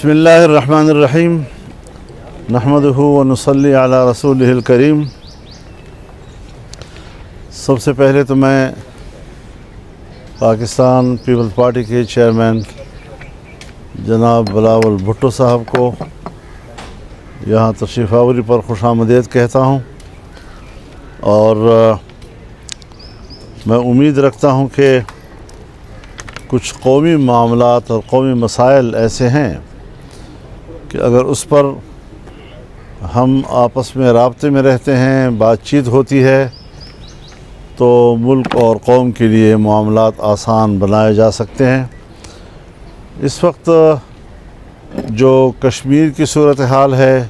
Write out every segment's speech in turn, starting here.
بسم اللہ الرحمن الرحیم نحمدہ ونصلی علی رسولہ الکریم۔ سب سے پہلے تو میں پاکستان پیپلز پارٹی کے چیئرمین جناب بلاول بھٹو صاحب کو یہاں تشریف آوری پر خوش آمدید کہتا ہوں، اور میں امید رکھتا ہوں کہ کچھ قومی معاملات اور قومی مسائل ایسے ہیں کہ اگر اس پر ہم آپس میں رابطے میں رہتے ہیں، بات چیت ہوتی ہے، تو ملک اور قوم کے لیے معاملات آسان بنائے جا سکتے ہیں۔ اس وقت جو کشمیر کی صورتحال ہے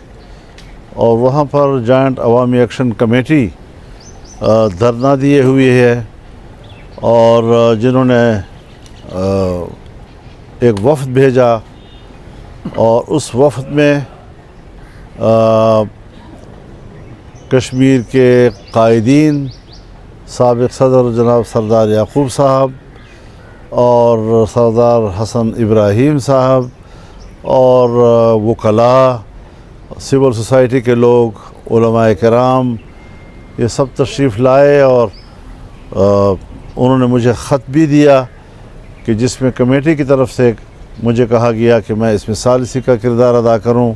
اور وہاں پر جوائنٹ عوامی ایکشن کمیٹی دھرنا دیے ہوئی ہے، اور جنہوں نے ایک وفد بھیجا، اور اس وفد میں کشمیر کے قائدین، سابق صدر جناب سردار یعقوب صاحب اور سردار حسن ابراہیم صاحب اور وکلاء، سول سوسائٹی کے لوگ، علماء کرام، یہ سب تشریف لائے، اور انہوں نے مجھے خط بھی دیا کہ جس میں کمیٹی کی طرف سے مجھے کہا گیا کہ میں اس میں ثالثی کا کردار ادا کروں،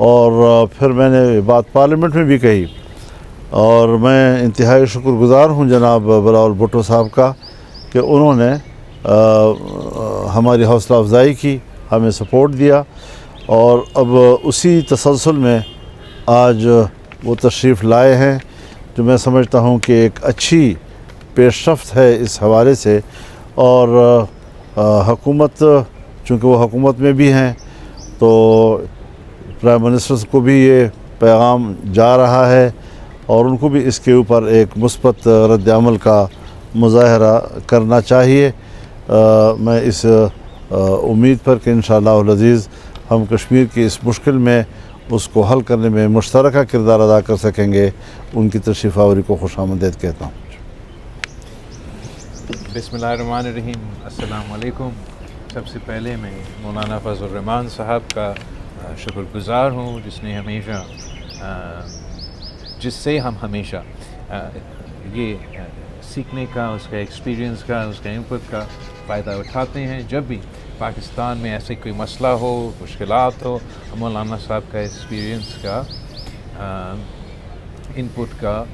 اور پھر میں نے بات پارلیمنٹ میں بھی کہی، اور میں انتہائی شکر گزار ہوں جناب بلاول بھٹو صاحب کا کہ انہوں نے ہماری حوصلہ افزائی کی، ہمیں سپورٹ دیا، اور اب اسی تسلسل میں آج وہ تشریف لائے ہیں، جو میں سمجھتا ہوں کہ ایک اچھی پیش رفت ہے اس حوالے سے۔ اور حکومت، چونکہ وہ حکومت میں بھی ہیں، تو پرائم منسٹر کو بھی یہ پیغام جا رہا ہے، اور ان کو بھی اس کے اوپر ایک مثبت رد عمل کا مظاہرہ کرنا چاہیے۔ میں اس امید پر کہ انشاءاللہ العزیز ہم کشمیر کی اس مشکل میں اس کو حل کرنے میں مشترکہ کردار ادا کر سکیں گے، ان کی تشریف آوری کو خوش آمدید کہتا ہوں۔ بسم اللہ الرحمن الرحیم۔ السلام علیکم۔ سب سے پہلے میں مولانا فضل الرحمان صاحب کا شکر گزار ہوں، جس سے ہم ہمیشہ یہ سیکھنے کا، اس کا ایکسپیرینس کا، اس کا انپٹ کا فائدہ اٹھاتے ہیں۔ جب بھی پاکستان میں ایسے کوئی مسئلہ ہو، مشکلات ہو، مولانا صاحب کا ایکسپیرینس کا، انپٹ کا،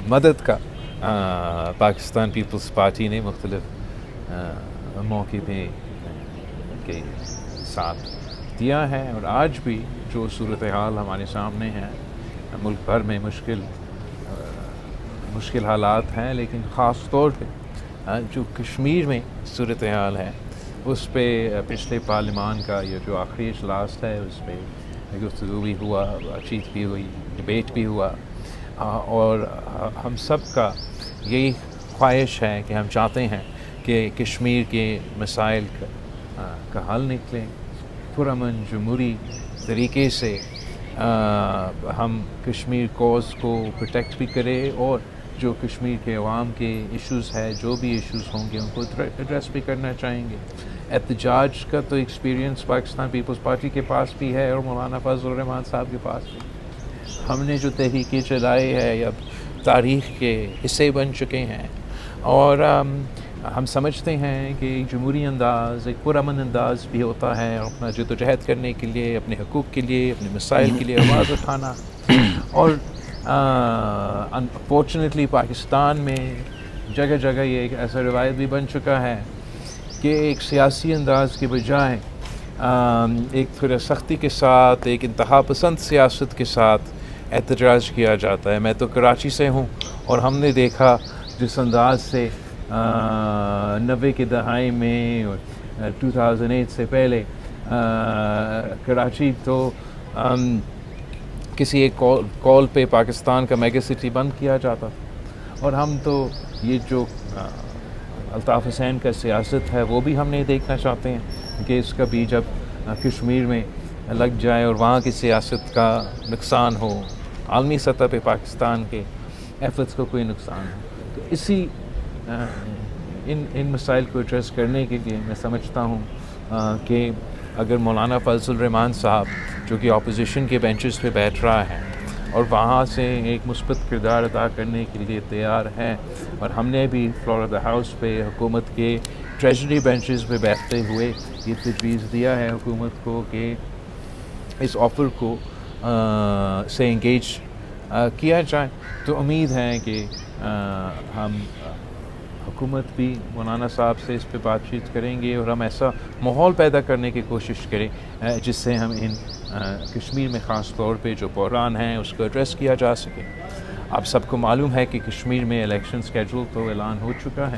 مدد کا پاکستان پیپلز پارٹی نے مختلف موقع پہ کے ساتھ دیا ہے، اور آج بھی جو صورتحال ہمارے سامنے ہے، ملک بھر میں مشکل حالات ہیں، لیکن خاص طور پہ جو کشمیر میں صورتحال ہے، اس پہ پچھلے پارلیمان کا یہ جو آخری اجلاس ہے، اس پہ گفتگو بھی ہوا، بات چیت بھی ہوئی، ڈبیٹ بھی ہوا، اور ہم سب کا یہی خواہش ہے کہ ہم چاہتے ہیں کہ کشمیر کے مسائل کا حل نکلے، پرامن جمہوری طریقے سے ہم کشمیر کوز کو پروٹیکٹ بھی کریں، اور جو کشمیر کے عوام کے ایشوز ہے، جو بھی ایشوز ہوں گے، ان کو ایڈریس بھی کرنا چاہیں گے۔ احتجاج کا تو ایکسپیرینس پاکستان پیپلز پارٹی کے پاس بھی ہے، اور مولانا فضل الرحمان صاحب کے پاس بھی۔ ہم نے جو تحریکیں چلائی ہے اب تاریخ کے حصے بن چکے ہیں، اور ہم سمجھتے ہیں کہ ایک جمہوری انداز، ایک پرامن انداز بھی ہوتا ہے، اور اپنا جدوجہد کرنے کے لیے، اپنے حقوق کے لیے، اپنے مسائل کے لیے آواز اٹھانا۔ اور انفارچونیٹلی پاکستان میں جگہ جگہ یہ ایک ایسا روایت بھی بن چکا ہے کہ ایک سیاسی انداز کے بجائے ایک تھوڑا سختی کے ساتھ، ایک انتہا پسند سیاست کے ساتھ احتجاج کیا جاتا ہے۔ میں تو کراچی سے ہوں، اور ہم نے دیکھا جس انداز سے 90 کے دہائی میں اور 2008 سے پہلے کراچی تو کسی ایک کال پہ پاکستان کا میگا سٹی بند کیا جاتا تھا، اور ہم تو یہ جو الطاف حسین کا سیاست ہے وہ بھی ہم نہیں دیکھنا چاہتے ہیں کہ اس کا بھی جب کشمیر میں لگ جائے اور وہاں کی سیاست کا نقصان ہو، عالمی سطح پہ پاکستان کے ایفرٹس کو کوئی نقصان ہو۔ تو اسی ان مسائل کو ایڈریس کرنے کے لیے میں سمجھتا ہوں کہ اگر مولانا فضل الرحمان صاحب جو کہ اپوزیشن کے بینچز پہ بیٹھ رہا ہے اور وہاں سے ایک مثبت کردار ادا کرنے کے لیے تیار ہیں، اور ہم نے بھی فلوریڈا ہاؤس پہ حکومت کے ٹریجری بینچز پہ بیٹھتے ہوئے یہ تجویز دیا ہے حکومت کو کہ اس آفر کو سے انگیج کیا جائے، تو امید ہے کہ ہم حکومت بھی مولانا صاحب سے اس پہ بات چیت کریں گے اور ہم ایسا ماحول پیدا کرنے کی کوشش کریں جس سے ہم ان کشمیر میں خاص طور پہ جو بحران ہیں اس کو ایڈریس کیا جا سکے۔ آپ سب کو معلوم ہے کہ کشمیر میں الیکشن سکیڈول تو اعلان ہو چکا ہے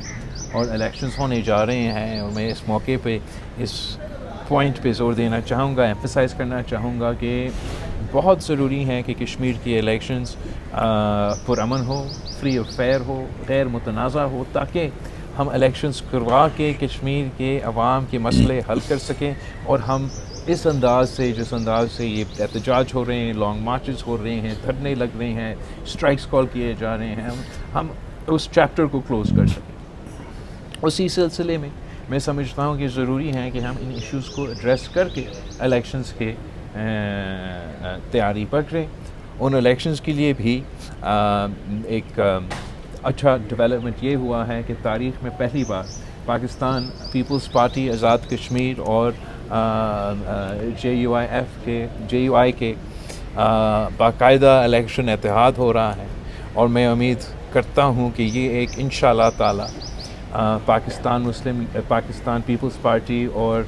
اور الیکشنز ہونے جا رہے ہیں، اور میں اس موقع پہ اس پوائنٹ پہ زور دینا چاہوں گا، ایمفسائز کرنا چاہوں گا کہ بہت ضروری ہے کہ کشمیر کی الیکشنز پرامن ہو، فری اور فیئر ہو، غیر متنازع ہو، تاکہ ہم الیکشنز کروا کے کشمیر کے عوام کے مسئلے حل کر سکیں، اور ہم اس انداز سے جس انداز سے یہ احتجاج ہو رہے ہیں، لانگ مارچز ہو رہے ہیں، دھرنے لگ رہے ہیں، اسٹرائکس کال کیے جا رہے ہیں، ہم اس چیپٹر کو کلوز کر سکیں۔ اسی سلسلے میں سمجھتا ہوں کہ ضروری ہے کہ ہم ان ایشوز کو ایڈریس کر کے الیکشنز کے تیاری پکڑیں۔ ان الیکشنز کے لیے بھی ایک اچھا ڈیولپمنٹ یہ ہوا ہے کہ تاریخ میں پہلی بار پاکستان پیپلز پارٹی آزاد کشمیر اور جے یو آئی کے باقاعدہ الیکشن اتحاد ہو رہا ہے، اور میں امید کرتا ہوں کہ یہ ایک انشاءاللہ تعالی پاکستان پیپلز پارٹی اور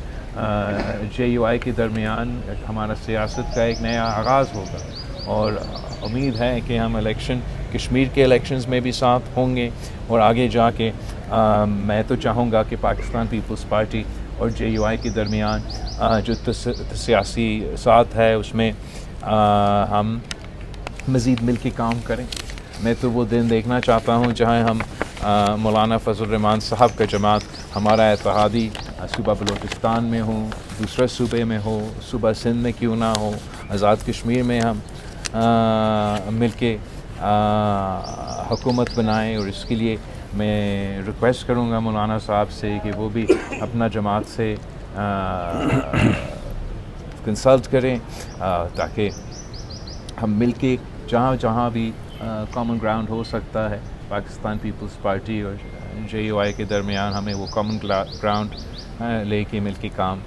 جے یو آئی کے درمیان ہمارا سیاست کا ایک نیا آغاز ہوگا، اور امید ہے کہ ہم کشمیر کے الیکشنز میں بھی ساتھ ہوں گے، اور آگے جا کے میں تو چاہوں گا کہ پاکستان پیپلز پارٹی اور جے یو آئی کے درمیان جو سیاسی ساتھ ہے اس میں ہم مزید مل کے کام کریں۔ میں تو وہ دن دیکھنا چاہتا ہوں جہاں ہم مولانا فضل الرحمان صاحب کا جماعت ہمارا اتحادی صوبہ بلوچستان میں ہو، دوسرے صوبے میں ہو، صوبہ سندھ میں کیوں نہ ہو، آزاد کشمیر میں ہم مل کے حکومت بنائیں، اور اس کے لیے میں ریکویسٹ کروں گا مولانا صاحب سے کہ وہ بھی اپنا جماعت سے کنسلٹ کریں تاکہ ہم مل کے جہاں بھی کامن گراؤنڈ ہو سکتا ہے پاکستان پیپلز پارٹی اور جے یو آئی کے درمیان، ہمیں وہ کامن گراؤنڈ لے کے مل کے کام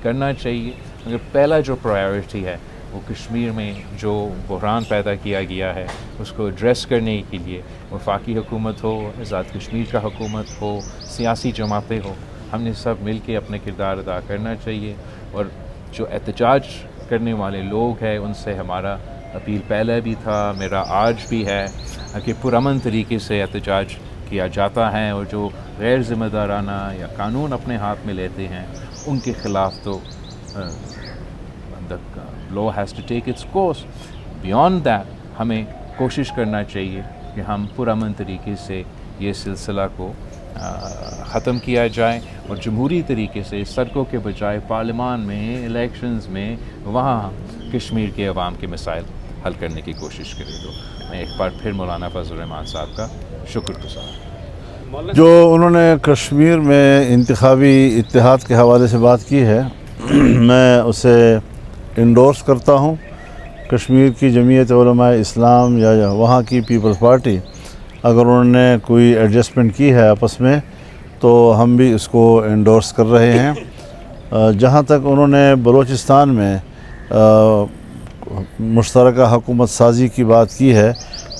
کرنا چاہیے۔ مگر پہلا جو پرائیورٹی ہے وہ کشمیر میں جو بحران پیدا کیا گیا ہے اس کو ایڈریس کرنے کے لیے وفاقی حکومت ہو، آزاد کشمیر کا حکومت ہو، سیاسی جماعتیں ہو، ہم نے سب مل کے اپنے کردار ادا کرنا چاہیے، اور جو احتجاج کرنے والے لوگ ہیں ان سے ہمارا اپیل پہلے بھی تھا، میرا آج بھی ہے کہ پرامن طریقے سے احتجاج کیا جاتا ہے، اور جو غیر ذمہ دارانہ یا قانون اپنے ہاتھ میں لیتے ہیں ان کے خلاف تو law has to take its course. Beyond that ہمیں کوشش کرنا چاہیے کہ ہم پرامن طریقے سے یہ سلسلہ کو ختم کیا جائے، اور جمہوری طریقے سے سڑکوں کے بجائے پارلیمان میں، الیکشنز میں، وہاں کشمیر کے عوام کے مسائل حل کرنے کی کوشش کرے۔ تو میں ایک بار پھر مولانا فضل الرحمان صاحب کا شکر گزار۔ جو انہوں نے کشمیر میں انتخابی اتحاد کے حوالے سے بات کی ہے میں اسے انڈورس کرتا ہوں۔ کشمیر کی جمعیت علماء اسلام یا وہاں کی پیپلز پارٹی اگر انہوں نے کوئی ایڈجسٹمنٹ کی ہے آپس میں تو ہم بھی اس کو انڈورس کر رہے ہیں۔ جہاں تک انہوں نے بلوچستان میں مشترکہ حکومت سازی کی بات کی ہے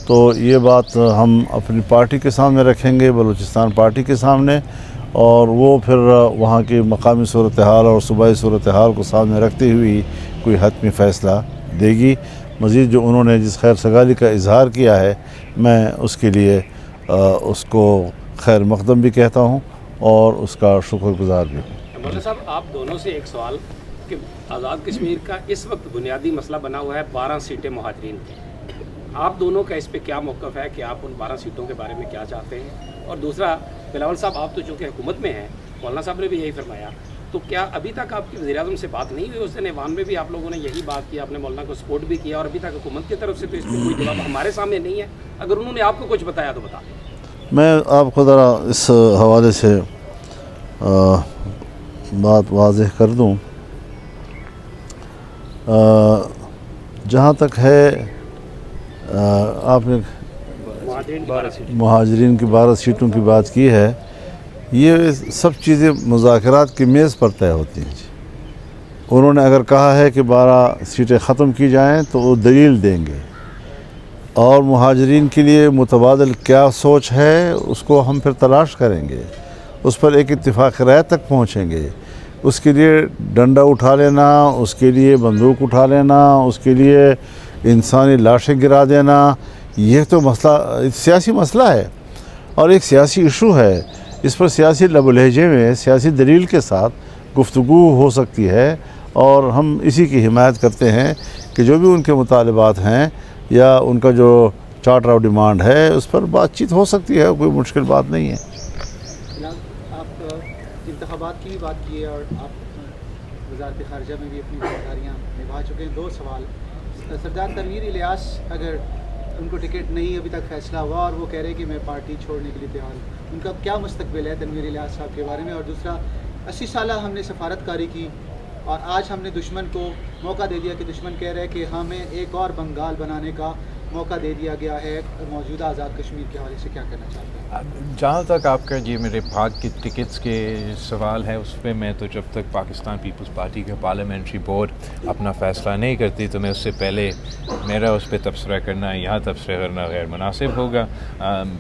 تو یہ بات ہم اپنی پارٹی کے سامنے رکھیں گے، بلوچستان پارٹی کے سامنے، اور وہ پھر وہاں کی مقامی صورتحال اور صوبائی صورتحال کو سامنے رکھتے ہوئے کوئی حتمی فیصلہ دے گی۔ مزید جو انہوں نے جس خیر سگالی کا اظہار کیا ہے میں اس کے لیے اس کو خیر مقدم بھی کہتا ہوں اور اس کا شکر گزار بھی ہوں۔ مولانا صاحب، آپ دونوں سے ایک سوال کہ آزاد کشمیر کا اس وقت بنیادی مسئلہ بنا ہوا ہے 12 سیٹیں مہاجرین کی، آپ دونوں کا اس پہ کیا موقف ہے کہ آپ ان 12 سیٹوں کے بارے میں کیا چاہتے ہیں؟ اور دوسرا، بلاول صاحب آپ تو چونکہ حکومت میں ہیں، مولانا صاحب نے بھی یہی فرمایا، تو کیا ابھی تک آپ کی وزیر اعظم سے بات نہیں ہوئی؟ اس دن ایوان میں بھی آپ لوگوں نے یہی بات کی، آپ نے مولانا کو سپورٹ بھی کیا، اور ابھی تک حکومت کی طرف سے تو اس پہ کوئی جواب ہمارے سامنے نہیں ہے۔ اگر انہوں نے آپ کو کچھ بتایا تو بتا دیں۔ میں آپ کو ذرا اس حوالے سے بات واضح کر دوں جہاں تک ہے آپ نے مہاجرین کی 12 سیٹوں کی بات کی ہے، یہ سب چیزیں مذاکرات کی میز پر طے ہوتی ہیں جی. انہوں نے اگر کہا ہے کہ 12 سیٹیں ختم کی جائیں تو وہ دلیل دیں گے، اور مہاجرین کے لیے متبادل کیا سوچ ہے اس کو ہم پھر تلاش کریں گے، اس پر ایک اتفاق رائے تک پہنچیں گے. اس کے لیے ڈنڈا اٹھا لینا، اس کے لیے بندوق اٹھا لینا، اس کے لیے انسانی لاشیں گرا دینا، یہ تو مسئلہ سیاسی مسئلہ ہے اور ایک سیاسی ایشو ہے. اس پر سیاسی لب و لہجے میں سیاسی دلیل کے ساتھ گفتگو ہو سکتی ہے، اور ہم اسی کی حمایت کرتے ہیں کہ جو بھی ان کے مطالبات ہیں یا ان کا جو چارٹر آف ڈیمانڈ ہے اس پر بات چیت ہو سکتی ہے، کوئی مشکل بات نہیں ہے. آپ انتخابات کی بھی بات کی ہے اور آپ وزارت خارجہ میں بھی اپنی ذمہ داریاں نبھا چکے ہیں. 2 سوال. سردار تنویر الیاس، اگر ان کو ٹکٹ نہیں ابھی تک فیصلہ ہوا اور وہ کہہ رہے ہیں کہ میں پارٹی چھوڑنے کے لیے تیار ہوں، ان کا کیا مستقبل ہے تنویر الیاس صاحب کے بارے میں؟ اور دوسرا، 80 سالہ ہم نے سفارت کاری کی اور آج ہم نے دشمن کو موقع دے دیا کہ دشمن کہہ رہے کہ ہمیں ایک اور بنگال بنانے کا موقع دے دیا گیا ہے. موجودہ آزاد کشمیر کے حوالے سے کیا کہنا چاہتے ہیں؟ جہاں تک آپ کا یہ میرے بھاگ کے ٹکٹس کے سوال ہے، اس پہ میں تو جب تک پاکستان پیپلز پارٹی کا پارلیمنٹری بورڈ اپنا فیصلہ نہیں کرتی تو میں اس سے پہلے میرا اس پہ تبصرہ کرنا، یہاں تبصرہ کرنا غیر مناسب ہوگا.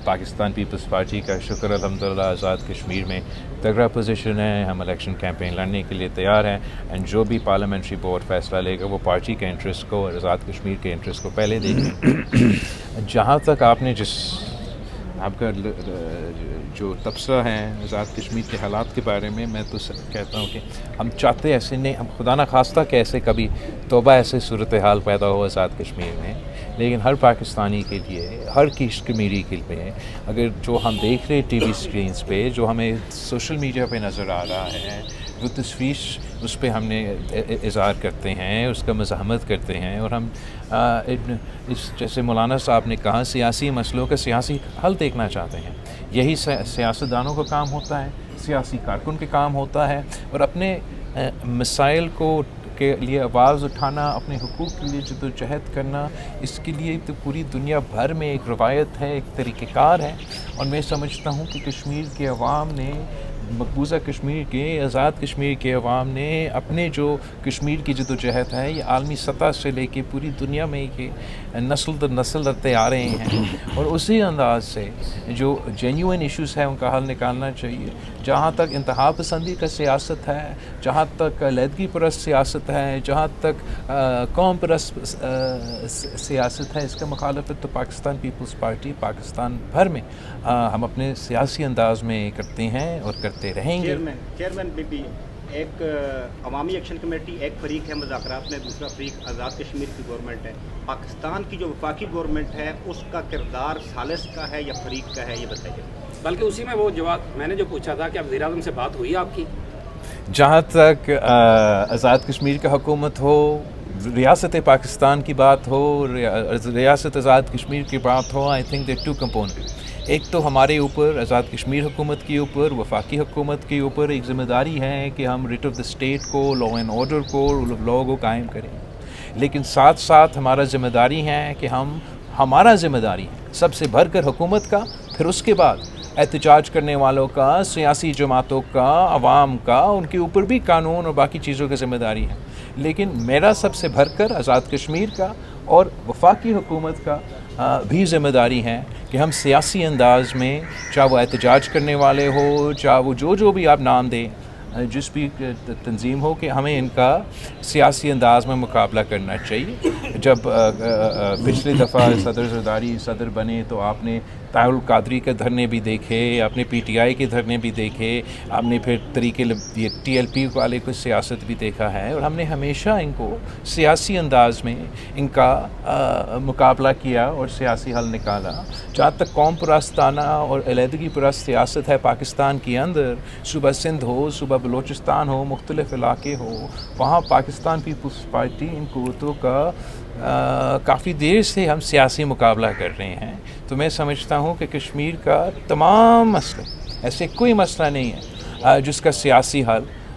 پاکستان پیپلز پارٹی کا شکر الحمدللہ آزاد کشمیر میں تگڑا پوزیشن ہے. ہم الیکشن کیمپین لڑنے کے لیے تیار ہیں، اینڈ جو بھی پارلیمنٹری بورڈ فیصلہ لے گا وہ پارٹی کے انٹرسٹ کو اور آزاد کشمیر کے انٹرسٹ کو پہلے دیکھیں. جہاں تک آپ نے آپ کا جو تبصرہ ہے آزاد کشمیر کے حالات کے بارے میں تو کہتا ہوں کہ ہم چاہتے ایسے نہیں، ہم خدا نخواستہ کہ ایسے کبھی توبہ ایسے صورتحال پیدا ہو آزاد کشمیر میں، لیکن ہر پاکستانی کے لیے، ہر کشمیری کے لیے، اگر جو ہم دیکھ رہے ٹی وی اسکرینس پہ، جو ہمیں سوشل میڈیا پہ نظر آ رہا ہے، وہ تشویش اس پہ ہم نے اظہار کرتے ہیں، اس کا مزاحمت کرتے ہیں، اور ہم جیسے مولانا صاحب نے کہا سیاسی مسئلوں کا سیاسی حل دیکھنا چاہتے ہیں. یہی سیاستدانوں کا کام ہوتا ہے، سیاسی کارکن کے کام ہوتا ہے، اور اپنے مسائل کے لیے آواز اٹھانا، اپنے حقوق کے لیے جدوجہد کرنا، اس کے لیے تو پوری دنیا بھر میں ایک روایت ہے، ایک طریقہ کار ہے. اور میں سمجھتا ہوں کہ کشمیر کے عوام نے، مقبوضہ کشمیر کے، آزاد کشمیر کے عوام نے اپنے جو کشمیر کی جدوجہد ہے یہ عالمی سطح سے لے کے پوری دنیا میں یہ نسل در نسل رہتے آ رہے ہیں، اور اسی انداز سے جو جینیوئن ایشوز ہیں ان کا حل نکالنا چاہیے. جہاں تک انتہا پسندی کا سیاست ہے، جہاں تک علیحدگی پرست سیاست ہے، جہاں تک قوم پرست سیاست ہے، اس کا مخالفت تو پاکستان پیپلز پارٹی پاکستان بھر میں ہم اپنے سیاسی انداز میں کرتے ہیں اور کرتے رہیں گے. چیئرمین بی پی، ایک عوامی ایکشن کمیٹی ایک فریق ہے مذاکرات میں، دوسرا فریق آزاد کشمیر کی گورنمنٹ ہے. پاکستان کی جو وفاقی گورنمنٹ ہے اس کا کردار ثالث کا ہے یا فریق کا ہے، یہ بتائیے. بلکہ اسی میں وہ جواب میں نے جو پوچھا تھا کہ اب وزیر اعظم سے بات ہوئی آپ کی؟ جہاں تک آزاد کشمیر کا حکومت ہو، ریاست پاکستان کی بات ہو، ریاست آزاد کشمیر کی بات ہو، I think there two component. ایک تو ہمارے اوپر، آزاد کشمیر حکومت کے اوپر، وفاقی حکومت کے اوپر ایک ذمہ داری ہے کہ ہم ریٹ آف دا اسٹیٹ کو، لا اینڈ آرڈر کو، رول آف لا کو قائم کریں. لیکن ساتھ ساتھ ہمارا ذمہ داری ہے کہ ہمارا ذمہ داری ہے سب سے بڑھ کر حکومت کا، پھر اس کے بعد احتجاج کرنے والوں کا، سیاسی جماعتوں کا، عوام کا، ان کے اوپر بھی قانون اور باقی چیزوں کی ذمہ داری ہے. لیکن میرا سب سے بڑھ کر آزاد کشمیر کا اور وفاقی حکومت کا بھی ذمہ داری ہے کہ ہم سیاسی انداز میں، چاہے وہ احتجاج کرنے والے ہو، چاہے وہ جو بھی آپ نام دیں، جس بھی تنظیم ہو، کہ ہمیں ان کا سیاسی انداز میں مقابلہ کرنا چاہیے. جب پچھلی دفعہ صدر زرداری صدر بنے تو آپ نے طاہر القادری کے دھرنے بھی دیکھے، آپ نے پی ٹی آئی کے دھرنے بھی دیکھے، آپ نے پھر یہ ٹی ایل پی والے کو سیاست بھی دیکھا ہے، اور ہم نے ہمیشہ ان کو سیاسی انداز میں ان کا مقابلہ کیا اور سیاسی حل نکالا. جہاں تک قوم پرستانہ اور علیحدگی پرست سیاست ہے پاکستان کے اندر، صوبہ سندھ ہو، صوبہ بلوچستان ہو، مختلف علاقے ہو، وہاں پاکستان پیپلز پارٹی ان قوتوں کا کافی دیر سے ہم سیاسی مقابلہ کر رہے ہیں. تو میں سمجھتا ہوں کہ کشمیر کا تمام مسئلے، ایسے کوئی مسئلہ نہیں ہے جس کا سیاسی حل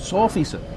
100%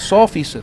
100%